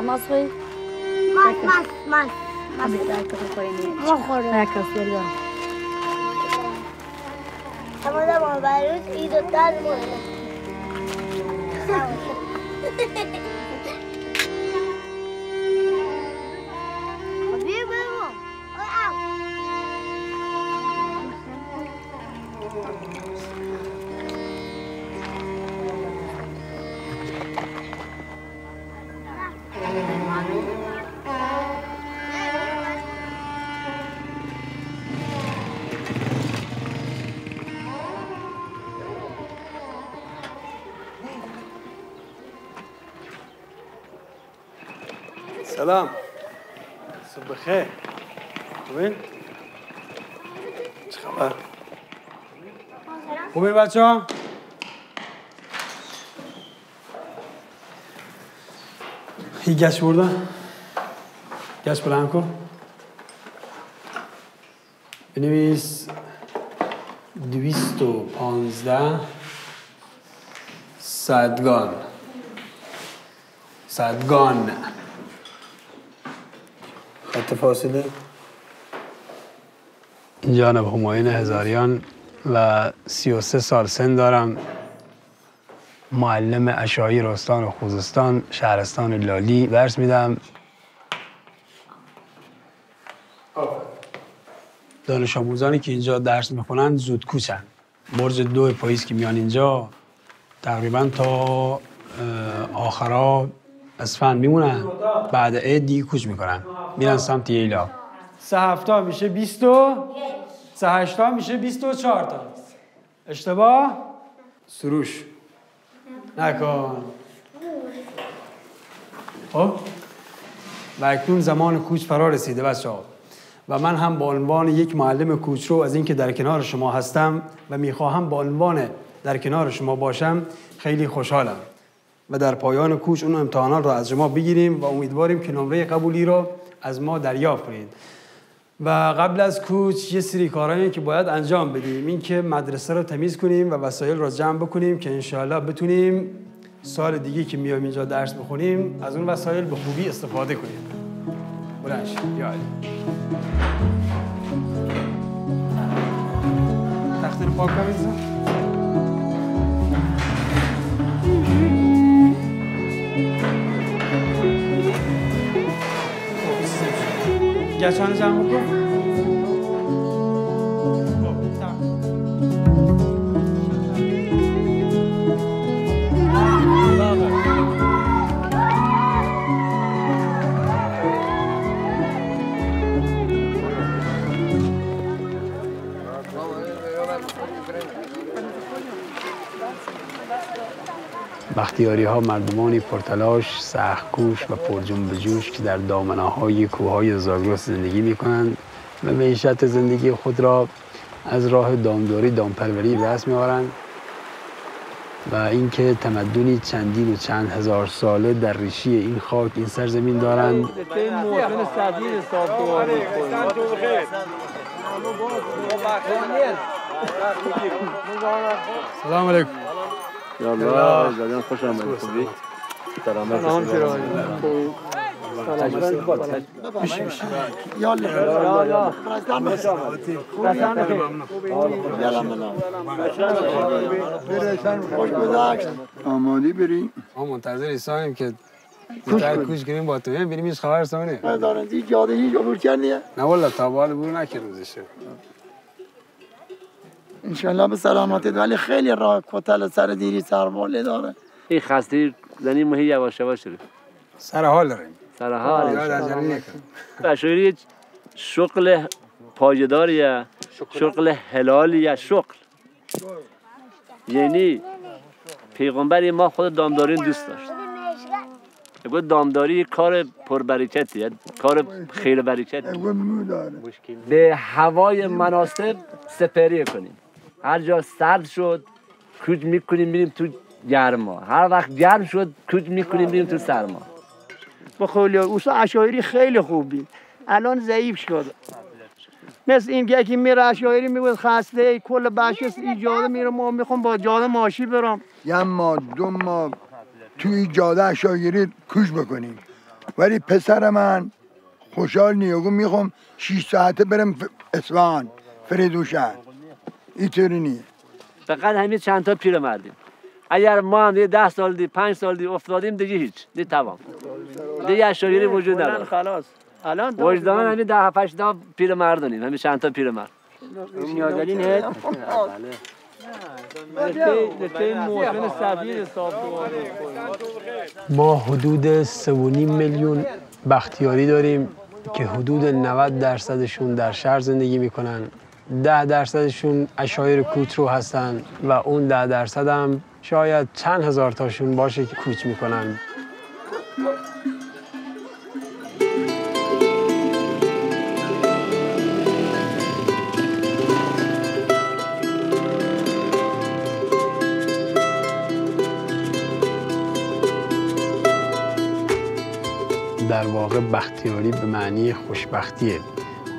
ماسوی ماس بیدار که بخورینی ما خورده نکس بریدم اما دمان بروز ای دوتر مورده بیا برو سلام صبح بخیر خوبین؟ چه خبر؟ خوبین بچه ها؟ این گشت بردن؟ گشت بلند کن بنویس 215 صدگان خط فاصله جانب همایون هزاریان و 33 سال سن دارم معلم اشاعیر استان خوزستان شهرستان لالی درس میدم دانش آموزانی که اینجا درس میخونن زود کوچن برج 2 پاییز که میان اینجا تقریبا تا آخرا اسفند میمونن بعد عید دیگه کوچ میکنن میرن سمت ییلا 3 7 میشه 20 3 8 میشه 24 تا اشتباه سروش نکن خب و اکنون زمان کوچ فرا رسیده بچه‌ها و من هم به عنوان یک معلم کوچرو از اینکه در کنار شما هستم و میخواهم به عنوان در کنار شما باشم خیلی خوشحالم و در پایان کوچ اون امتحانات رو از شما بگیریم و امیدواریم که نمره قبولی رو از ما دریافت کنید و قبل از کوچ یه سری کارهایی که باید انجام بدیم این که مدرسه رو تمیز کنیم و وسایل رو جمع بکنیم که انشاءالله بتونیم سال دیگه که میایم اینجا درس بخونیم از اون وسایل به خوبی استفاده کنیم بلند شید یا علی تخت رو پاک کنید گچانه جمع بکن بختیاری ها مردمانی پرتلاش، سخت‌کوش و پرجنب و جوش که در دامنه‌های کوههای زاگرس زندگی می‌کنند و معیشت زندگی خود را از راه دامداری دامپروری به دست می‌آورند و اینکه تمدنی چندین و چند هزار ساله در ریشه این خاک این سرزمین دارند. سلام علیکم. یالا جان خوش آمدید خوبی سلامت آمادی بریم ما منتظر ایسانیم که زودتر کوچ کنیم با تو بریم هیچ خبر سانیم دارنزی جاده هیچ عبور کردیه؟ نه والا تا به حال برو نکردیشه انشالله به سلامتت ولی خیلی راه کتل سر دیری سرباله داره این خسته زنی ماهی یواش یواش شده سر حال داریم سر حال یاد عجله نکن اشعری شغل پایداریه شغل حلالیه شغل یعنی پیغمبر ما خود دامداری دوست داشت گفت دامداری کار پربرکتیه کار خیر برکت به هوای مناسب سپری کنیم هر جا سرد شد کوچ میکنیم میریم تو گرما هر وقت گرم شد کوچ میکنیم میریم تو سرما با خیلی اوسا اشاعری خیلی خوبی الان ضعیف شد مثل این که یکی میره اشاعری میگه خسته کل بچه‌س ایجاده میره ما میخوام با جاده ماشی برم 1 ماه 2 ماه توی جاده اشاعری کوچ بکنیم ولی پسر من خوشحال نیگو میخوام 6 ساعته برم اصفهان فریدون اینطوری نیه. فقط همین چند تا پیر مردیم. اگر ما هم 10 سال دی 5 سال دی افتادیم دیگه هیچ دیگه تمام دیگه اشایری وجود نداره. خلاص الان وجدان همین 10 8 تا پیر مردیم، همین چند تا پیر مرد. نیازدارین هست. ما حدود 3.5 میلیون بختیاری داریم که حدود 90% در شهر زندگی میکنن، 10% اشایر کوچرو هستن و اون 10% هم شاید چند هزار تاشون باشه که کوچ میکنن. در واقع بختیاری به معنی خوشبختیه،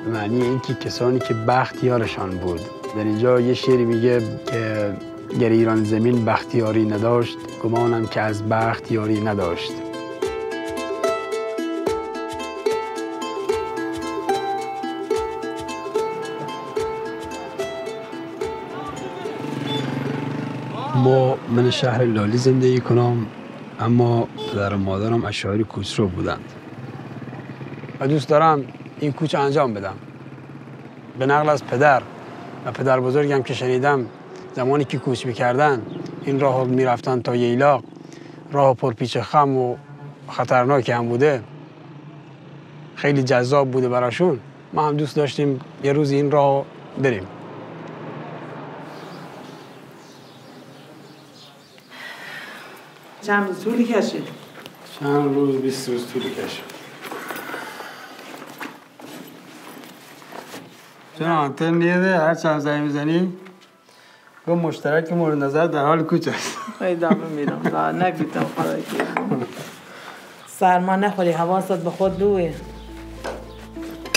به معنی اینکه کسانی که بختیارشان بود. در اینجا یه شعری میگه که گر ایران زمین بختیاری نداشت، گمانم که از بختیاری نداشت. من شهر لالی زندگی کنم، اما پدر و مادرم اشایر کوچرو بودند و دوست دارم این کوچ انجام بدم. به نقل از پدر و پدر بزرگم که شنیدم زمانی که کوچ میکردن این راه میرفتن تا ییلاق، راه پرپیچ خم و خطرناکی هم بوده، خیلی جذاب بوده براشون. ما هم دوست داشتیم یه روز این راه بریم. چند روز طولی کشید؟ چند روز 20 روز طولی کشید. چون آنتن نیده هر چند زنگ میزنی گفت مشترک مورد نظر در حال کوچ است. ادامه میرم نگیدم خدایی که سرما نخوری، حواست به خود دوه.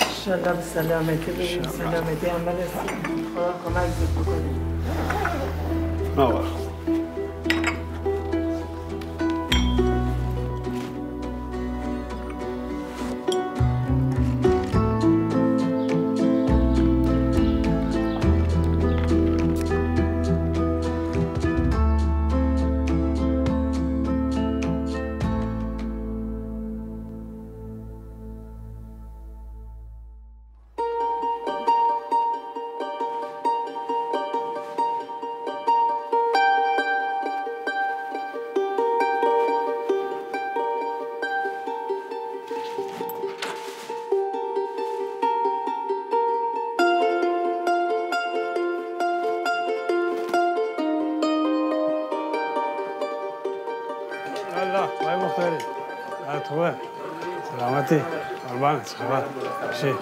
انشالله به سلامتی ببین، سلامتی عمل خدا کمک زود بکنیم. نوار خوبه؟ سلامتی؟ قربانت، چه خبر؟ چی؟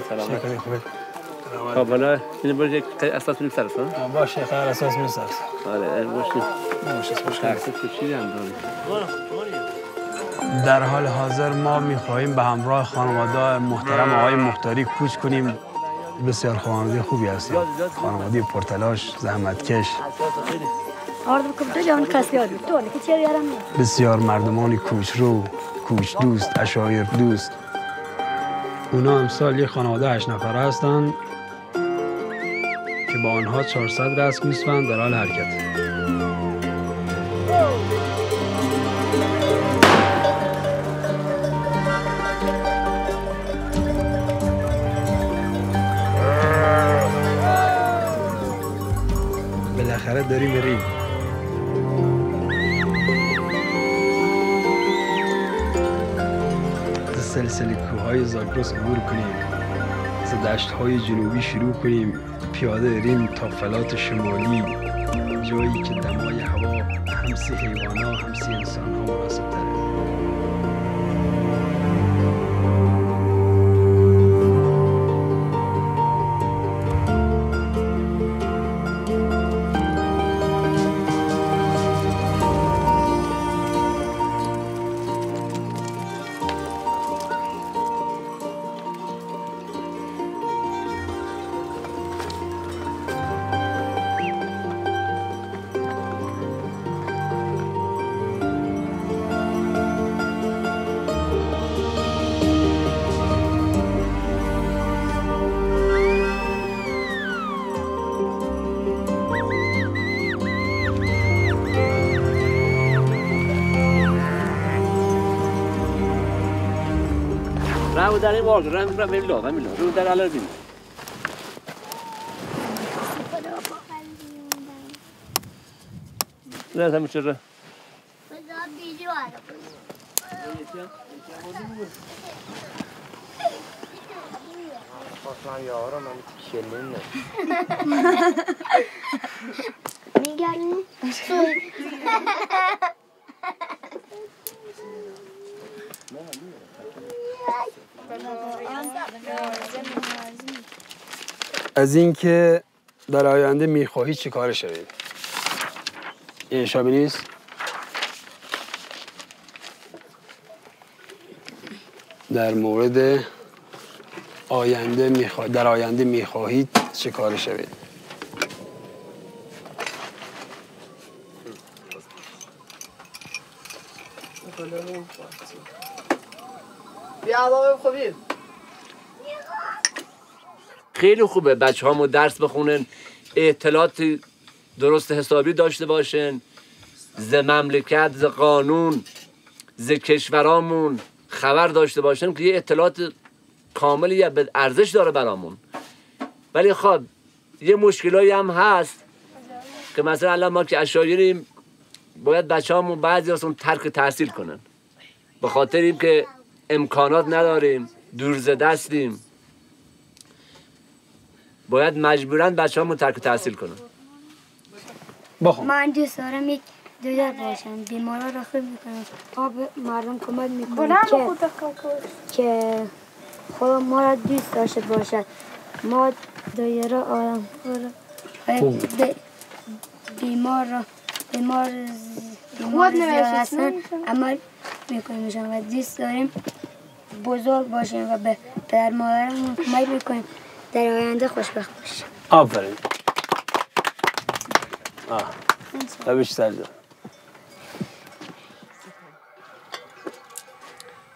سلامت. شکری خوبه. خب حالا این باید یک اساس میریم سرس ها؟ باشه خیلی اساس میریم سرس. آره باشید. باشه تقصیب کشیدی هم داریم. در حال حاضر ما میخواهیم به همراه خانواده محترم آقای مختاری کوچ کنیم. بسیار خانواده خوبی هستیم، خانواده پرتلاش، زحمتکش، بسیار مردمان کوچرو، کوچ دوست، اشایر دوست. اونا امسال یه خانواده 8 نفره هستن که با آنها 400 رأس گوسفند در حال حرکت. بالاخره داریم بریم. سلسله کوههای زاگرس عبور کنیم، از دشت‌های جنوبی شروع کنیم، پیاده بریم تا فلات شمالی، جایی که دمای هوا هم سی حیوان‌ها هم سی انسان‌ها مناسب تره. او در این واقع رنگ را ببین رو در الان ببین نه همین چرا از اینکه در آینده میخواهید چه کار شوید؟ این اشاره نیست؟ در مورد آینده در آینده میخواهید چه کار شوید؟ خیلی خوبه بچه هامو درس بخونن، اطلاعات درست حسابی داشته باشن، ز مملکت، ز قانون، ز کشورامون خبر داشته باشن که یه اطلاعات کاملی به ارزش داره برامون. ولی خب یه مشکلایی هم هست که مثلا الان ما که عشایریم باید بچه هامون بعضی هستون ترک تحصیل کنن به خاطر این که امکانات نداریم، دور ز دستیم، باید مجبورن بچه هامون ترک تحصیل کنن. من دوست دارم یک دکتر باشم، بیمارا را خوب میکنم، آب مردم کمک میکنم که خدا ما را دوست داشته باشد. ما دایره آدم بیمار زیاد هستن عمل میکنیم و دوست داریم بزرگ باشیم و به پدر مادرمون کمک میکنیم در آینده خوشبخت باشیم. آفرین. لبش سرده.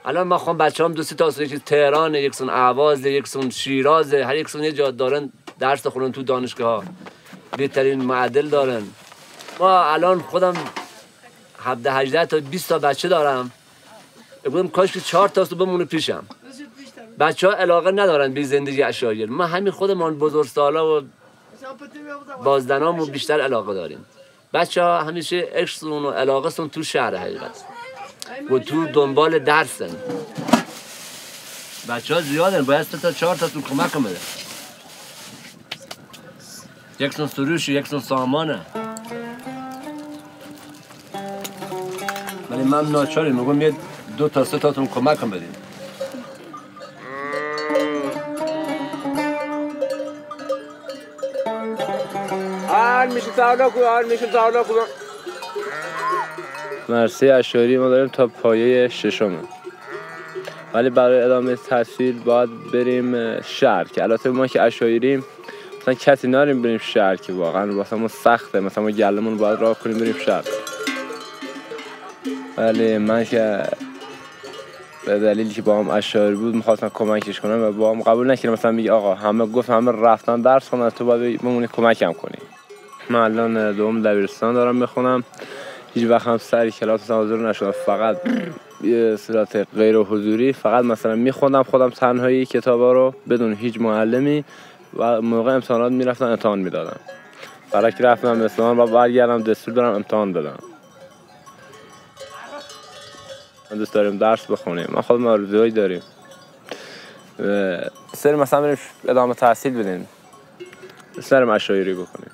الان ما خواهم بچه هم دوستی تاست یکی تهرانه، یکسون اهوازه، یکسون شیرازه، هر یکسون یه جا دارن درس خونن تو دانشگاه ها، بهترین معدل دارن. ما الان خودم 17 تا 20 تا بچه دارم، بگم کاش که 4 تاستو بمونه پیشم. بچه ها علاقه ندارن به زندگی عشایر، ما همین خودمان بزرگسالا و بازدنامون بیشتر علاقه داریم. بچه ها همیشه عشقشون و علاقهشون تو شهر حقیقت و تو دنبال درسن. بچه ها زیادن، باید 3 تا 4 تا تو کمک بده. یکسون سروشی، یکسون سامانه. ولی من ناچاریم، میگم یه 2 تا 3 تاتون کمک بدین. مدرسه اشاری ما داریم تا پایه 6، ولی برای ادامه تحصیل باید بریم شهر، که البته ما که اشایریم مثلا کسی ناریم بریم شهر که واقعا واسه ما سخته، مثلا ما گلمون باید راه کنیم بریم شهر. ولی من که به دلیلی که با هم اشاری بود میخواستم کمکش کنم و با هم قبول نکردم. مثلا میگه آقا همه رفتن درس خونن، تو باید بمونی کمکم کنی. من الان دوم دبیرستان دارم میخونم، هیچ وقت هم سری کلاس مثلا حضور نشدم، فقط یه صورت غیر حضوری، فقط مثلا میخوندم خودم تنهایی کتابا رو بدون هیچ معلمی و موقع امتحانات میرفتم امتحان میدادم. برای که رفتم اصفهان و برگردم دستور دارم امتحان بدم. من دوست داریم درس بخونیم، ما خودم آرزوهایی داریم سر مثلا بریم ادامه تحصیل بدیم، سر اشایری بکنیم.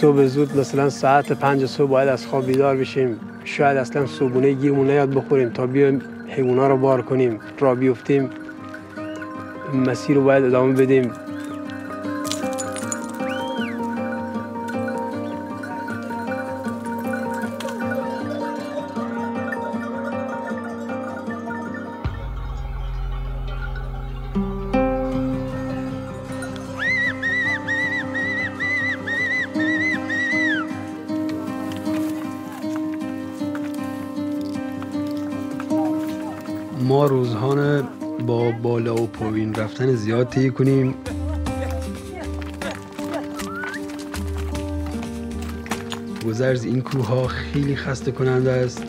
صبح زود مثلا ساعت 5 صبح باید از خواب بیدار بشیم. شاید اصلا صبحونه گیرمون نیاد بخوریم تا بیایم حیونا رو بار کنیم، را بیفتیم، مسیر رو باید ادامه بدیم. ما روزانه با بالا و پایین رفتن زیاد طی کنیم. گذر این کوه ها خیلی خسته کننده است.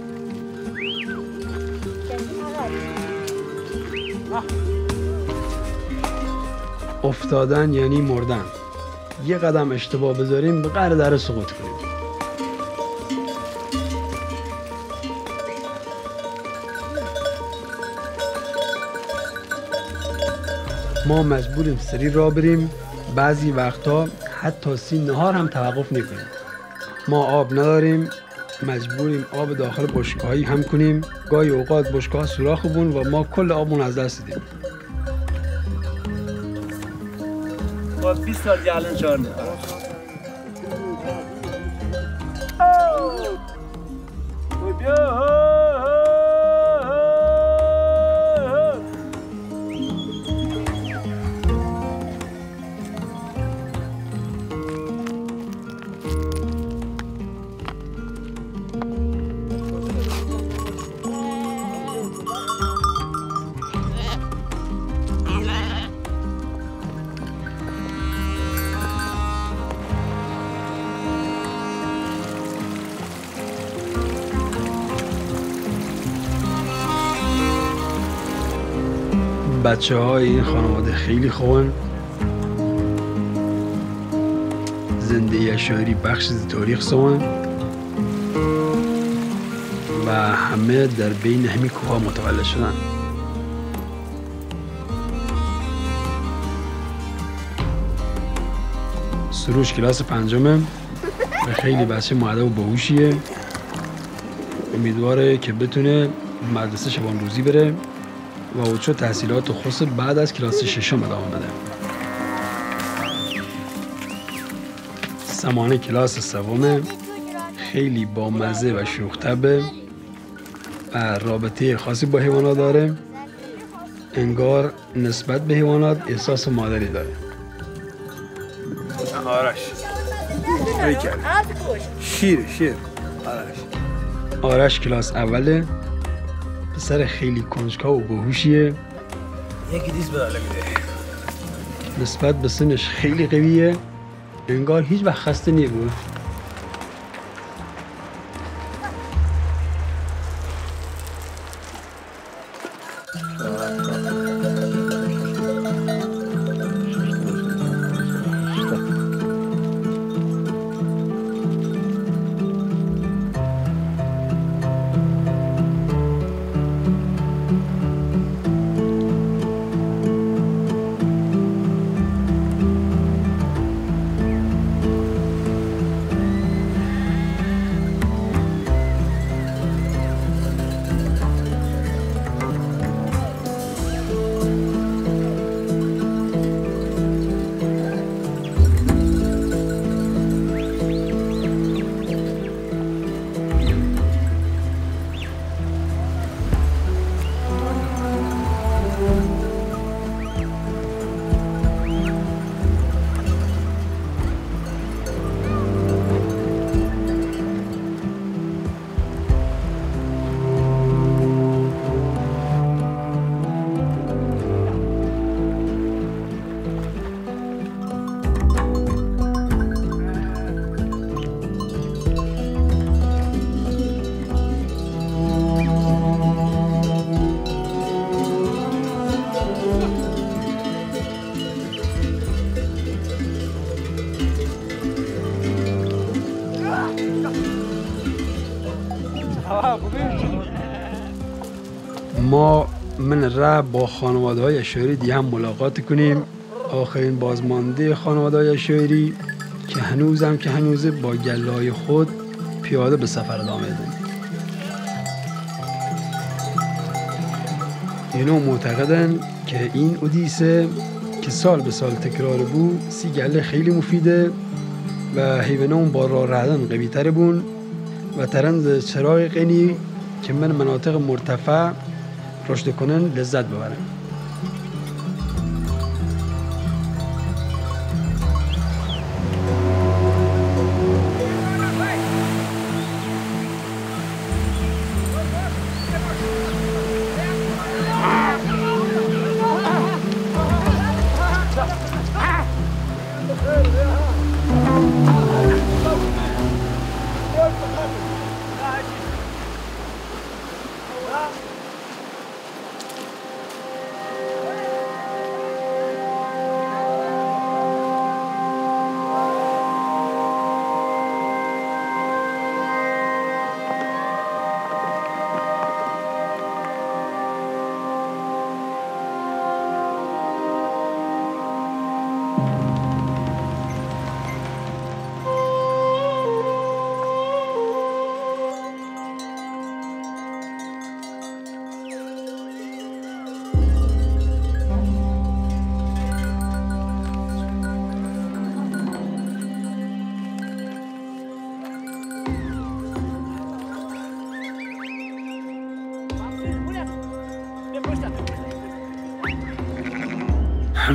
افتادن یعنی مردن. یه قدم اشتباه بذاریم به قعر در سقوط کنیم. ما مجبوریم سری راه بریم. بعضی وقتا حتی 3 نهار هم توقف نکنیم. ما آب نداریم، مجبوریم آب داخل بشکه‌ای هم کنیم. گاهی اوقات بشکه‌ها سوراخ بون و ما کل آبمون از دست دادیم. با 20 سال جهلن چارده بچه های این خانواده خیلی خوبن. زندگی اشایری بخش از تاریخ سوان و همه در بین همین کوه ها متولد شدن. سروش کلاس 5 و خیلی بچه مؤدب و باهوشیه. امیدواره که بتونه مدرسه شبان روزی بره و اوچو تحصیلات خاص بعد از کلاس 6 ادامه بده. سمانه کلاس 3 خیلی با مزه و شوخ طبعه و رابطه خاصی با حیوانات داره. انگار نسبت به حیوانات احساس مادری داره. آرش شیر آرش کلاس اوله. پسر خیلی کنجکاو و باهوشیه. یکی دیز بداله میده. نسبت به سنش خیلی قویه. انگار هیچ وقت خسته نیبود. ما من را با خانواده های اشایری دیگه هم ملاقات کنیم. آخرین بازمانده خانواده های اشایری که هنوزه با گله‌های خود پیاده به سفر ادامه میدن. اینا معتقدن که این اودیسه که سال به سال تکرار بود سی گله خیلی مفیده و حیوانان با راه رفتن قوی تر بون و ترند چراغ غنی که من مناطق مرتفع رشد کنن لذت ببرن.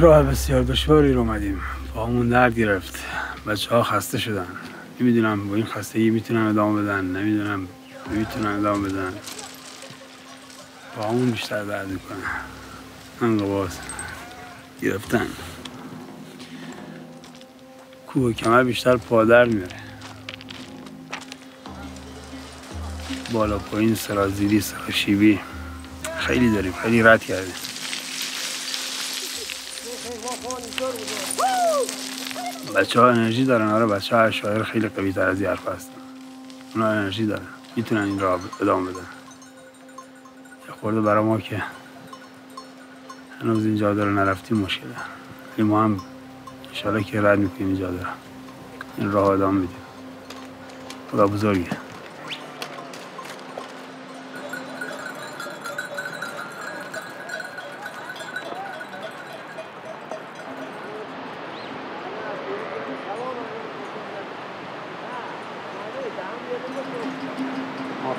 راه بسیار دشواری رو اومدیم. پاهمون درد گرفت. بچه‌ها خسته شدن. نمیدونم با این خستگی میتونن ادامه بدن، نمیدونم نمیتونن ادامه بدن. پاهمون بیشتر درد میکنه. انقباض گرفتن. کوه کمر بیشتر پا درد میاره. بالا پایین، سرازیری، سراشیبی خیلی داریم، خیلی رد کردیم. بچه ها انرژی دارن. آره بچه ها عشایر خیلی قوی تر از این حرف هستن. اونا انرژی دارن، میتونن این راه ادامه بدن. یه خورده برای ما که هنوز این جاده رو نرفتیم مشکله، ولی ما هم انشالله که رد میکنیم این جاده رو، این راه ادامه میدیم. خدا بزرگه.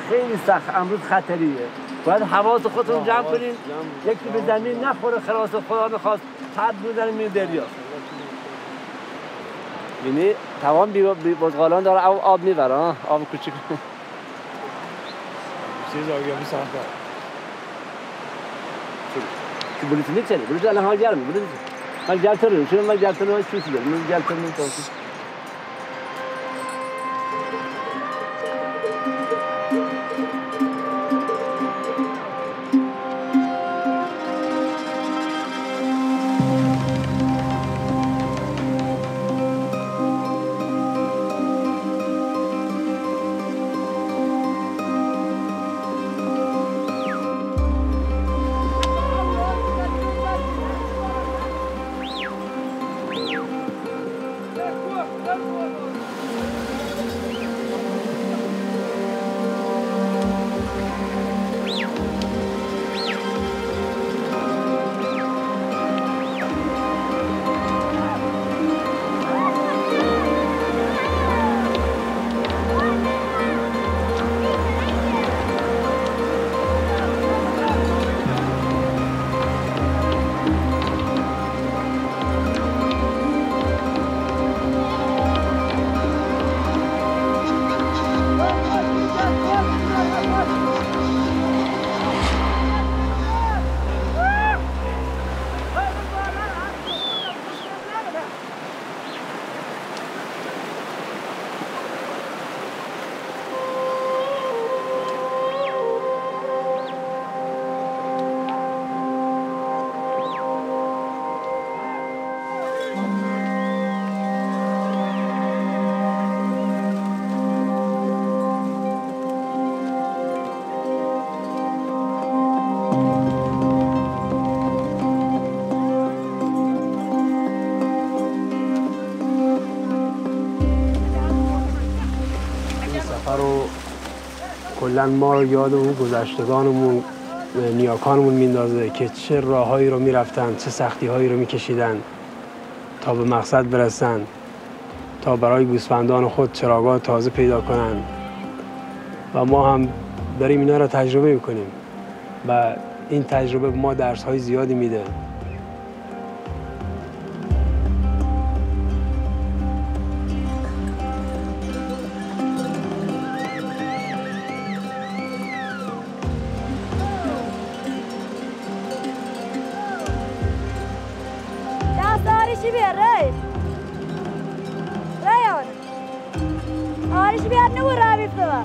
خیلی سخت، امروز خطریه. باید حواس خودتون جمع کنین، یکی به زمین نخوره، خلاص خدا نخواست پد بزنیم این دریا. یعنی تمام بزغالان داره آب میبره، آب کوچیک. چیز آگیابی سخت داره. که بلیتونی چنه؟ بلیتون الان ها گرمه، بلیتون. من گلتره، چون من گلتره های چوسی دارم، من گلتره نمیتونم. رو کلا ما رو یاد اون گذشتگانمون نیاکانمون میندازه که چه راههایی رو میرفتن، چه سختی‌هایی رو میکشیدن تا به مقصد برسن، تا برای گوسفندان خود چراگاه تازه پیدا کنن و ما هم داریم اینا رو تجربه میکنیم و این تجربه به ما درس‌های زیادی میده. آرشی بیار رای آرشی بیار نبود را بیفته با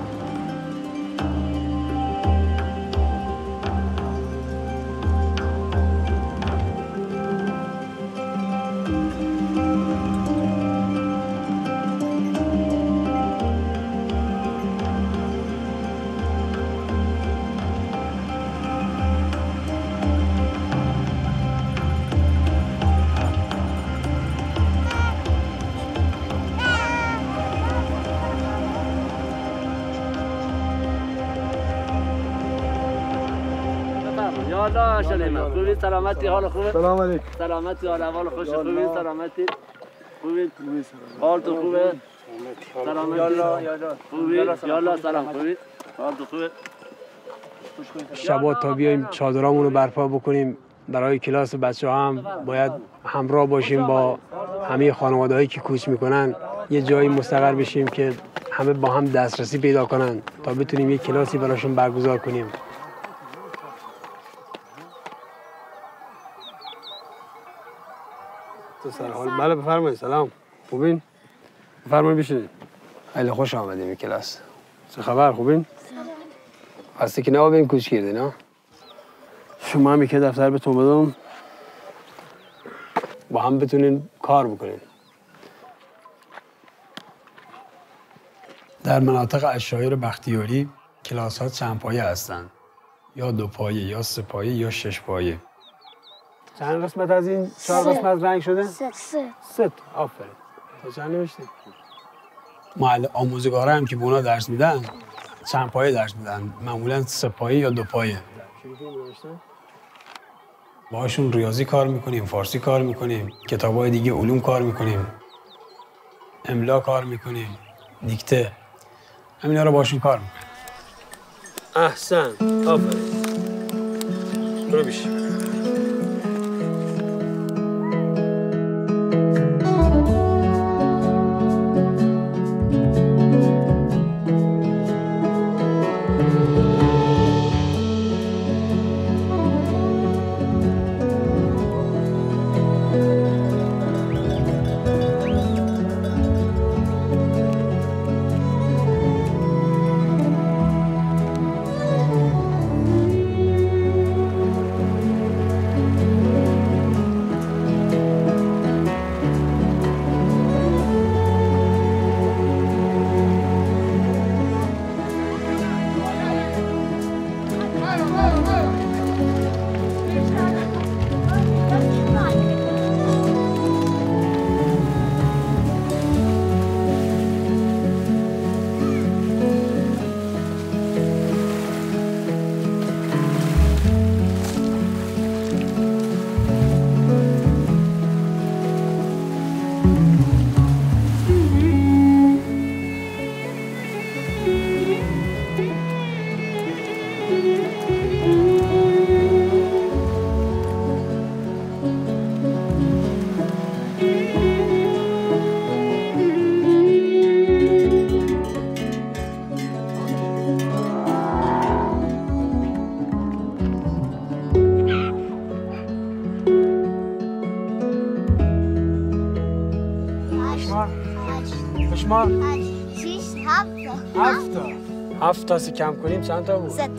یالا شلیمه خوبی سلامتی حال خوبه سلام علیکم سلامتی حال احوال خوش خوبی سلامتی خوبی حال تو خوبه سلامتی یالا خوبی یالا سلام خوبی حال تو خوبه شبا تا بیایم چادرامون رو برپا بکنیم برای کلاس بچه‌ها هم باید همراه باشیم با همه خانواده‌هایی که کوچ میکنن، یه جایی مستقر بشیم که همه با هم دسترسی پیدا کنن تا بتونیم یک کلاسی براشون برگزار کنیم. سلام. بله بفرمایید. سلام. خوبین؟ بفرمایید بشینید. خیلی خوش آمدیم این کلاس. چه خبر خوبین؟ واسه که نوابین کوچ کردین ها؟ شما هم که دفتر بهتون بدم با هم بتونین کار بکنین. در مناطق عشایر بختیاری کلاس ها چند پایه هستن، یا 2 پایه یا 3 پایه یا 6 پایه. چند قسمت از این 4 قسمت رنگ شده؟ 3 آفرین. تا چند نوشتی؟ آموزگارا هم که به اونا درس میدن چند پایه درس میدن، معمولا 3 پایه یا 2 پایه. باهاشون ریاضی کار میکنیم، فارسی کار میکنیم، کتابای دیگه علوم کار میکنیم، املا کار میکنیم، دیکته، همینا رو باهاشون کار میکنیم. احسن، آفرین. برو بیشی. هفت تا سی کم کنیم چند تا بود؟ 3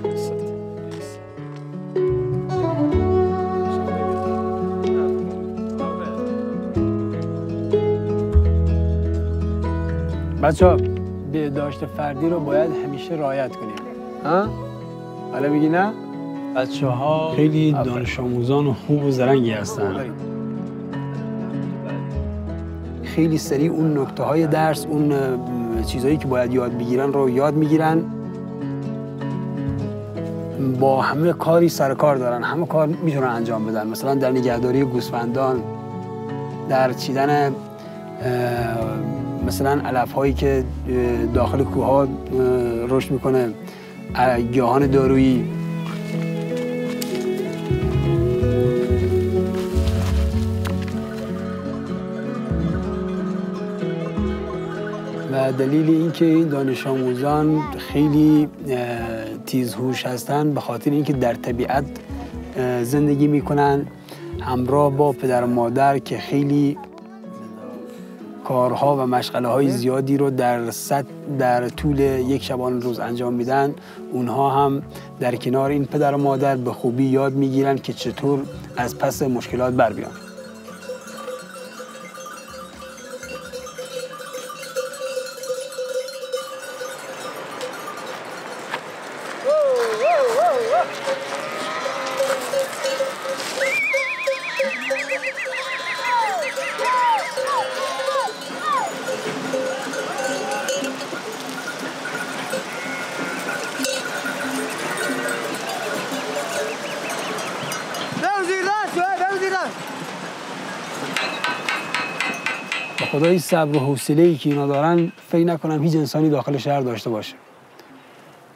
بچه‌ها بهداشت فردی رو باید همیشه رعایت کنیم. ها؟ حالا میگی نه؟ بچه‌ها خیلی دانش آموزان و خوب و زرنگی هستن. خیلی سریع اون نکته های درس، اون چیزهایی که باید یاد بگیرن رو یاد میگیرن. با همه کاری سر کار دارن، همه کار میتونن انجام بدن. مثلا در نگهداری گوسفندان، در چیدن مثلا علف هایی که داخل کوه ها رشد میکنه، گیاهان دارویی. و دلیل اینکه این دانش آموزان خیلی تیزهوش هستن به خاطر اینکه در طبیعت زندگی میکنن همراه با پدر و مادر که خیلی کارها و مشغله های زیادی رو در طول یک شبانه روز انجام میدن. اونها هم در کنار این پدر و مادر به خوبی یاد میگیرن که چطور از پس مشکلات بر بیان. خدای صبر و حوصله‌ای که اینا دارن فکر نکنم هیچ انسانی داخل شهر داشته باشه.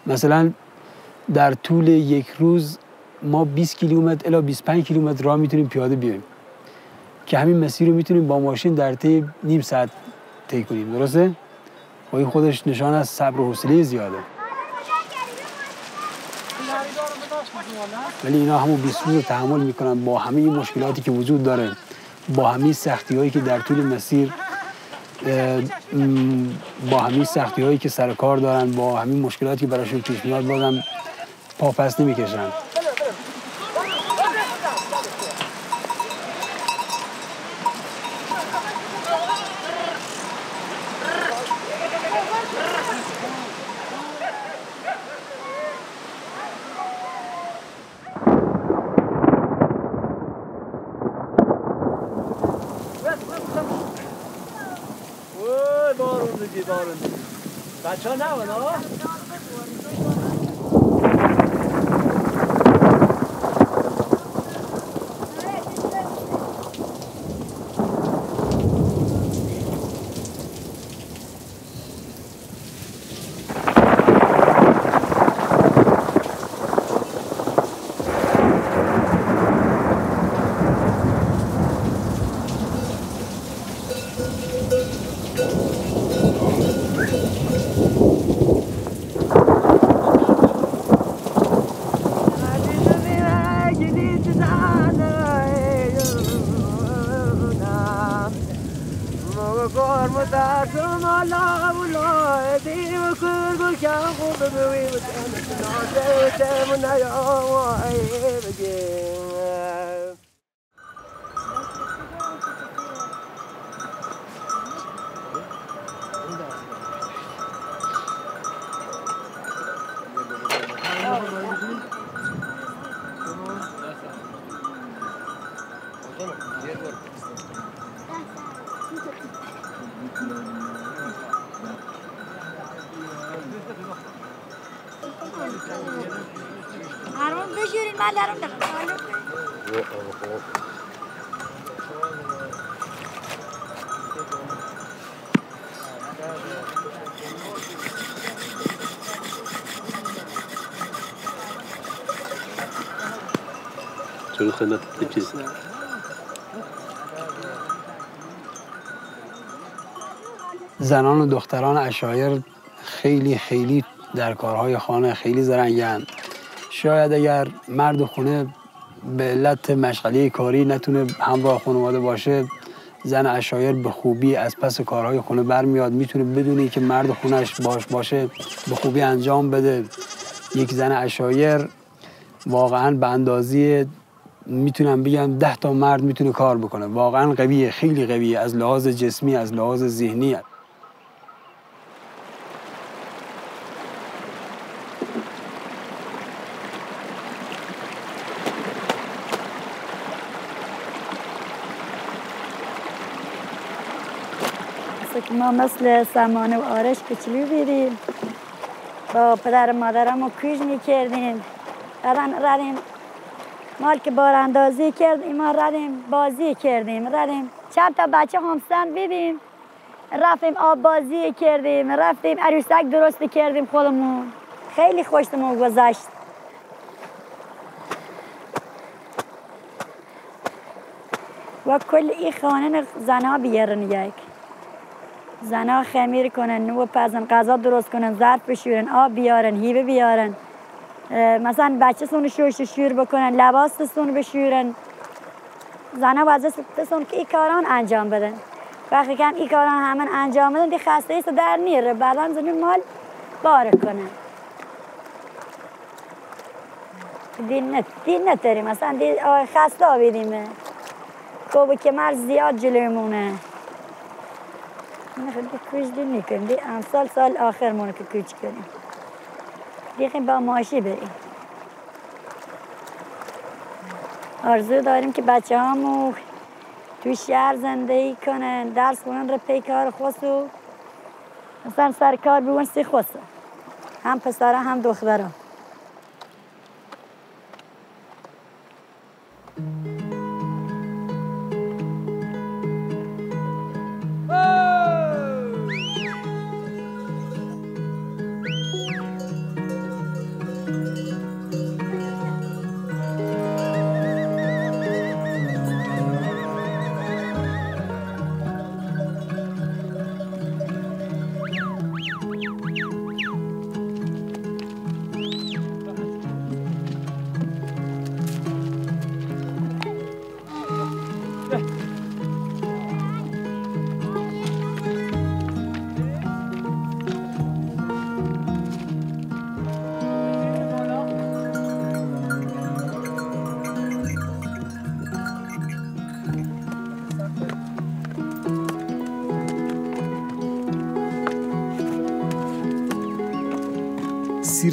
مثلا در طول یک روز ما 20 کیلومتر الی 25 کیلومتر راه میتونیم پیاده بیایم که همین مسیر رو میتونیم با ماشین در طی نیم ساعت طی کنیم. درسته؟ و این خودش نشان از صبر و حوصله زیاده. ولی اینا همون 20 روز تحمل میکنن با همه این مشکلاتی که وجود داره، با همه سختی‌هایی که در طول مسیر، با همه سختی‌هایی که سر کار دارن، با همه مشکلاتی که براشون پیش میاد، بازم پاپس نمیکشن. بچه ها نوان ها؟ هرون بشورین من درم دارم چون خندت چیز زنان و دختران عشایر خیلی در کارهای خانه خیلی زرنگن. شاید اگر مرد خونه به علت مشغله کاری نتونه همراه خانواده باشه، زن عشایر به خوبی از پس کارهای خونه برمیاد، میتونه بدونی که مرد خونش باشه به خوبی انجام بده. یک زن عشایر واقعا به اندازی میتونم بگم 10 تا مرد میتونه کار بکنه. واقعا قویه، خیلی قویه، از لحاظ جسمی، از لحاظ ذهنی. که ما مثل سمانه و آرش کوچولو بیدیم با پدر و مادرم رو کوژ میکردیم ردیم مال که باراندازی کردیم ما ردیم بازی کردیم ردیم چند تا بچه همسن بیدیم رفتیم آب بازی کردیم رفتیم عروسک درست کردیم خودمون خیلی خوشمون گذشت و کل این خانه زنها بیارن یک زنها خمیر کنن نو پزن غذا درست کنن ظرف بشورن آب بیارن هیبه بیارن مثلا بچه سون شور بکنن لباس سون بشورن زنها وظیفه‌شون که این کاران انجام بدن وقتی که این کاران همه انجام بدن دی خسته ایست در میره بعدا زمین مال باره کنن دی نتری مثلا دی خسته آبیدیمه کوب کمر زیاد جلومونه نخواهد دی کوچ دی میکنیم دی امسال سال آخر مونه که کوچ کنیم دیخیم با ماشی بریم آرزو داریم که بچه هامو توی شهر زندگی کنن درس کنن رو پی کار خودسو مثلا سر کار بگون سی خودسو هم پسرها هم دخترها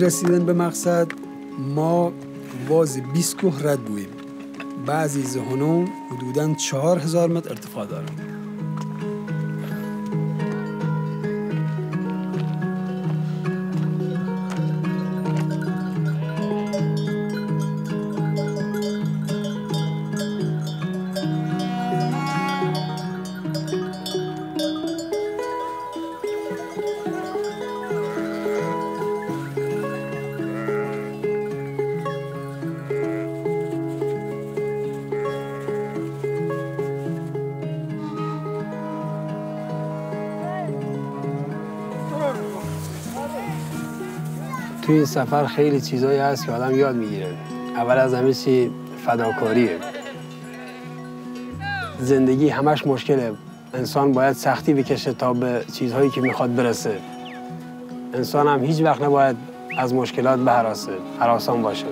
رسیدن به مقصد ما واز 20 کوه رد بویم بعضی زهنون حدوداً 4000 متر ارتفاع دارن توی این سفر خیلی چیزایی هست که آدم یاد میگیره. اول از همه چی فداکاریه. زندگی همش مشکله. انسان باید سختی بکشه تا به چیزهایی که میخواد برسه. انسان هم هیچ وقت نباید از مشکلات بهراسه، هراسان باشه.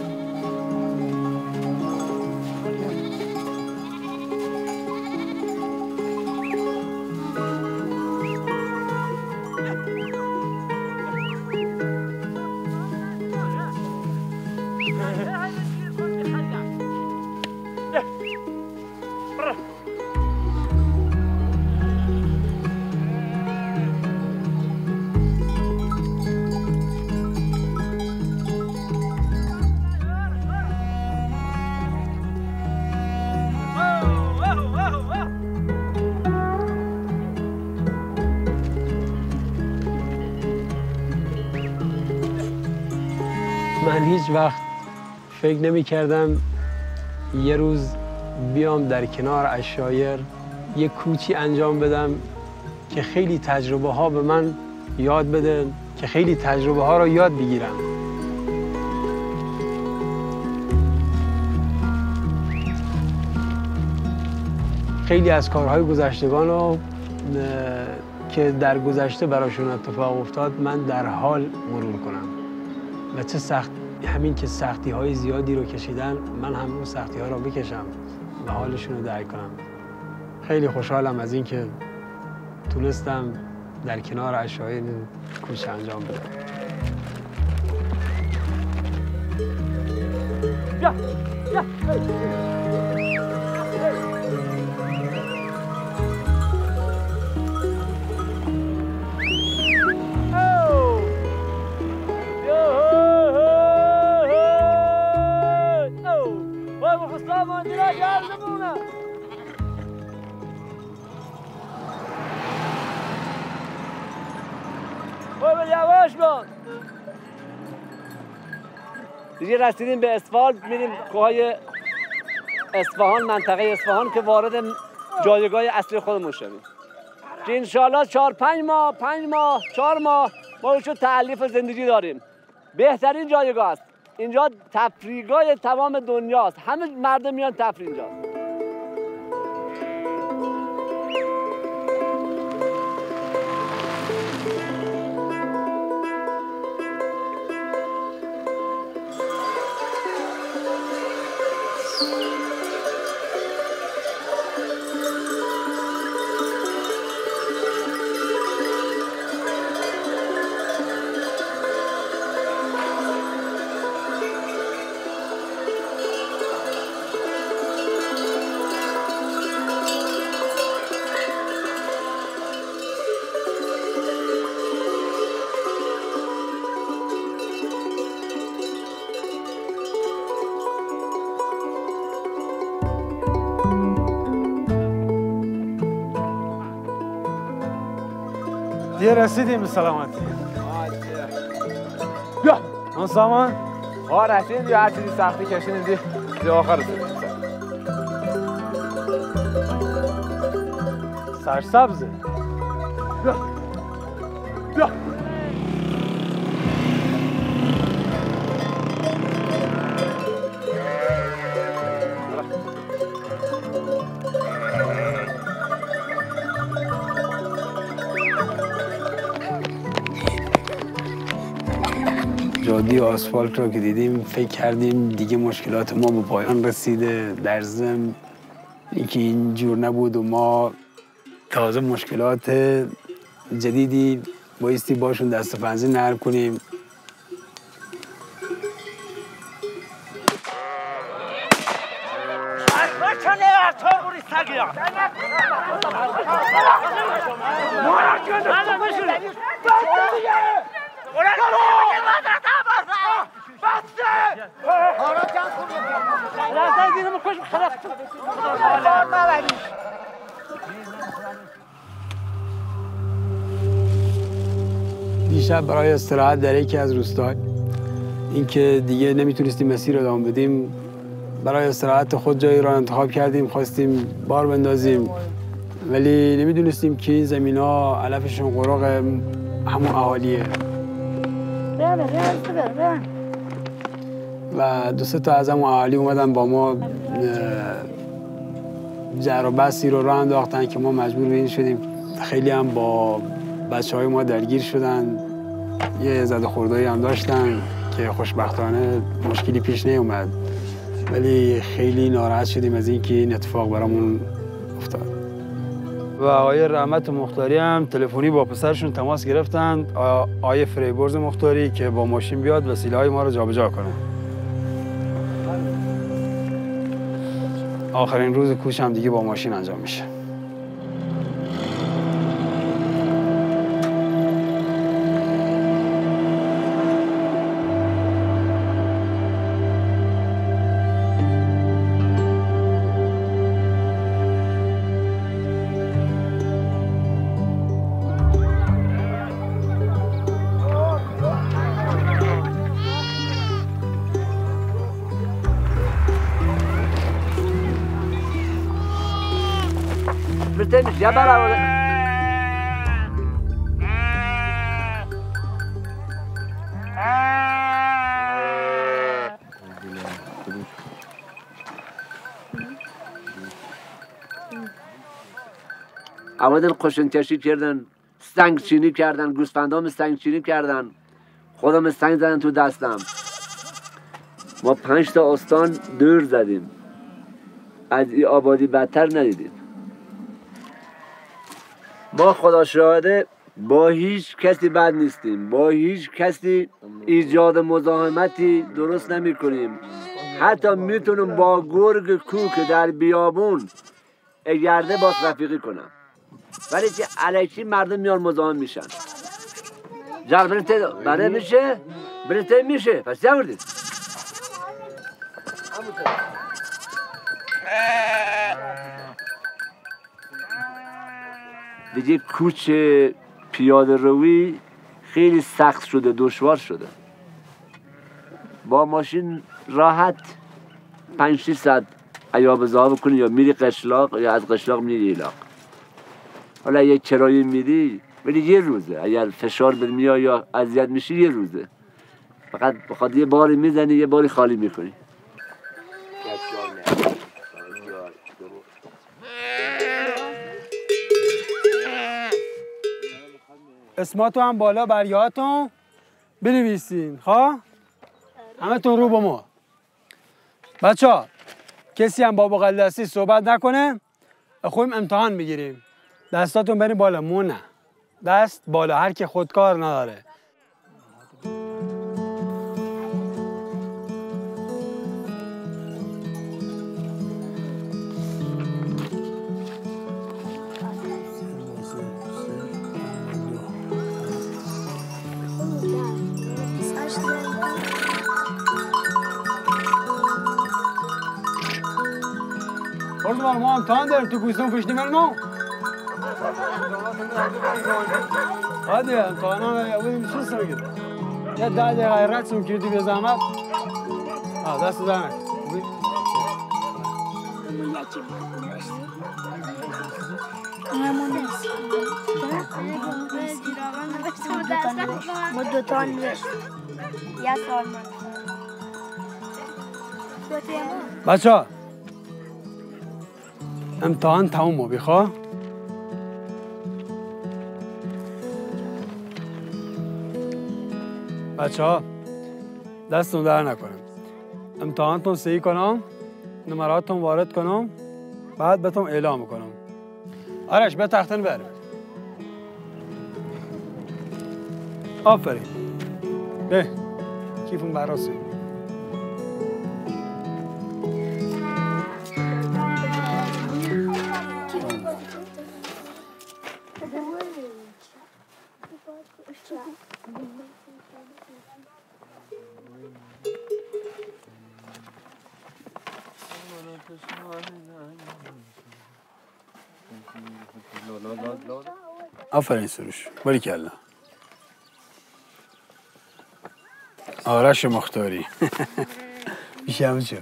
من هیچ وقت فکر نمی کردم یه روز بیام در کنار عشایر یه کوچی انجام بدم که خیلی تجربه ها به من یاد بده، که خیلی تجربه ها رو یاد بگیرم. خیلی از کارهای گذشتگان رو که در گذشته براشون اتفاق افتاد من در حال مرور کنم و همین که سختی های زیادی رو کشیدن من هم اون سختی ها رو بکشم و حالشون رو درک کنم. خیلی خوشحالم از این که تونستم در کنار عشایر کوچه انجام بدم. یواش با. دیگه رسیدیم به اسفالت، میریم کوههای اصفهان، منطقه اصفهان که وارد جایگاه اصلی خودمون شدیم که انشالله 4-5 ماه 4 ماه ما ایشو تعلیف زندگی داریم. بهترین جایگاه است اینجا، تفریحگاه تمام دنیاست، همه مردم میان تفریح اینجا. دیگه رسیدیم به سلامتی. بیا اون سامان رسیدیم دیگه، هر چیزی سختی کشیدیم دیگه آخر رسیدیم. سرسبزه. بیا بیا جادی آسفالت را که دیدیم فکر کردیم دیگه مشکلات ما به پایان رسیده. در ضمن اینکه اینجور نبود و ما تازه مشکلات جدیدی بایستی باشون دست و پنجه نرم کنیم. دیشب برای استراحت در یکی از روستاهای اینکه دیگه نمیتونستیم مسیر رو ادامه بدیم، برای استراحت خود جایی را انتخاب کردیم، خواستیم بار بندازیم، ولی نمیدونستیم که این زمینا علفشون قرق همون اهالیه و 2-3 تا از همون اهالی اومدن با ما جر و بحثی رو راه انداختن که ما مجبور به این شدیم. خیلی هم با بچه‌های ما درگیر شدن، یه زد و خوردایی هم داشتن که خوشبختانه مشکلی پیش نیومد، ولی خیلی ناراحت شدیم از اینکه این اتفاق برامون افتاد. و آقای رحمت مختاری هم تلفنی با پسرشون تماس گرفتن، آقای فریبرز مختاری، که با ماشین بیاد وسیله‌های ما رو جابجا کنه. آخرین روز کوچ هم دیگه با ماشین انجام میشه. Ya para آمدن قشنکشی کردن، سنگ چینی کردن، گوسفندام سنگ چینی کردن، خودم سنگ زدن تو دستم. ما 5 تا استان دور زدیم، از این آبادی بدتر ندیدیم. ما خدا شاهده با هیچ کسی بد نیستیم، با هیچ کسی ایجاد مزاحمتی درست نمی کنیم. حتی میتونم با گرگ کوک در بیابون گرده باز رفیقی کنم، ولی که علیکی مردم میان مزاحم میشن. جر برای میشه میشه پس جوردید. دیگه کوچ پیاده روی خیلی سخت شده، دشوار شده. با ماشین راحت 5-6 ساعت ایاب زها بکنی، یا میری قشلاق یا از قشلاق میری ایلاق. حالا یک کرایه میری ولی یه روزه، اگر فشار بد میای یا اذیت میشی یه روزه، فقط بخاطر یه باری میزنی یه باری خالی میکنی. اسماتو هم بالا بریاتون بنویسین. خواه همه تون رو با ما. بچه ها کسی هم با بغل دستی صحبت نکنه، خویم امتحان میگیریم. دستاتون بریم بالا. مو نه، دست بالا، هر کی خودکار نداره. ما امتحان داریم تو گوستون پشتی من ما هادی امتحان هم بودیم چی سرگید یه 10 دقیقه رد کردی به زحمت. دست دارم ما 2 تا نوشت. یه سال من بچه ها امتحان تمومه بخواه. بچه ها دستون در نکنم. امتحانتون صحیح کنم، نمراتون وارد کنم، بعد بهتون اعلام کنم. آرش به تختن بره. آفرین. به کیفون براسی. آفرین سروش، باریکلا. آرش مختاری. بیشم چه؟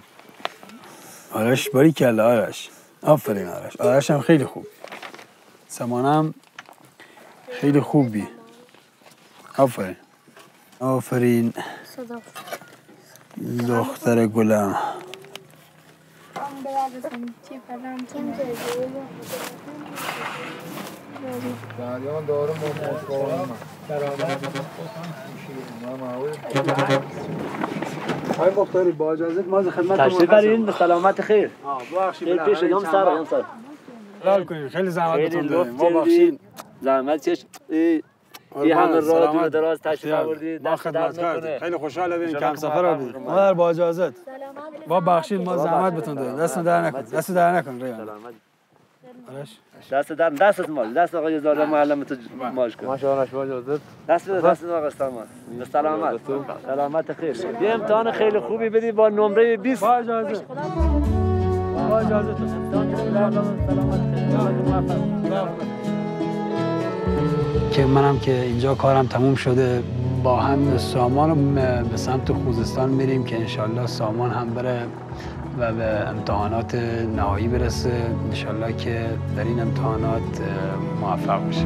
آرش باریکلا آرش. آفرین آرش. آرش هم خیلی خوب. سمانم خیلی خوبی. آفرین. آفرین. دختر گلم. آقای مختاری با اجازه ما خدمت تشریف برین به سلامت خیر. ببخشید پیش ادام سر لال کنین. خیلی زحمت بتون دادیم. ما بخشید زحمت چش این همه راه دور دراز تشریف آوردید. ما خدمت کردیم. خیلی خوشحال بودیم که همسفر بودیم. ما با اجازت با بخشید ما زحمت بتون دادیم. دست در نکن. دست در نکن ریان. دست مال دست آقای زاده معلم تو ماش کن. ماشاءالله با اجازت. دست آقا سامان. به سلامت. سلامت خیر. یه امتحان خیلی خوبی بدی با نمره 20. با اجازت. با اجازت. که منم که اینجا کارم تموم شده با هم سامان به سمت خوزستان میریم که انشالله سامان هم بره و به امتحانات نهایی برسه. انشالله که در این امتحانات موفق بشه.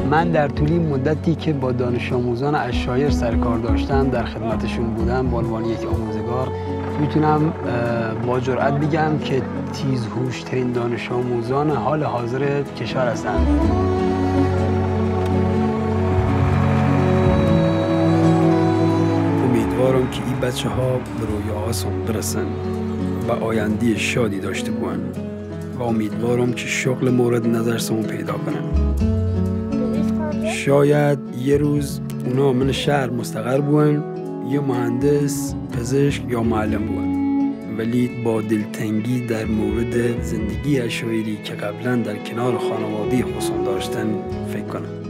من در طول این مدتی که با دانش آموزان عشایر سر کار داشتم در خدمتشون بودم به عنوان یک آموزگار، میتونم با جرئت بگم که تیزهوش‌ترین دانش آموزان حال حاضر کشور هستند. امیدوارم که این بچه‌ها به رویاهاشون برسن و آینده شادی داشته باشن و امیدوارم که شغل مورد نظرشون پیدا کنن. شاید یه روز اونا من شهر مستقر بودن، یه مهندس، پزشک یا معلم بودن، ولی با دلتنگی در مورد زندگی عشایری که قبلا در کنار خانواده خودشون داشتن فکر کنن.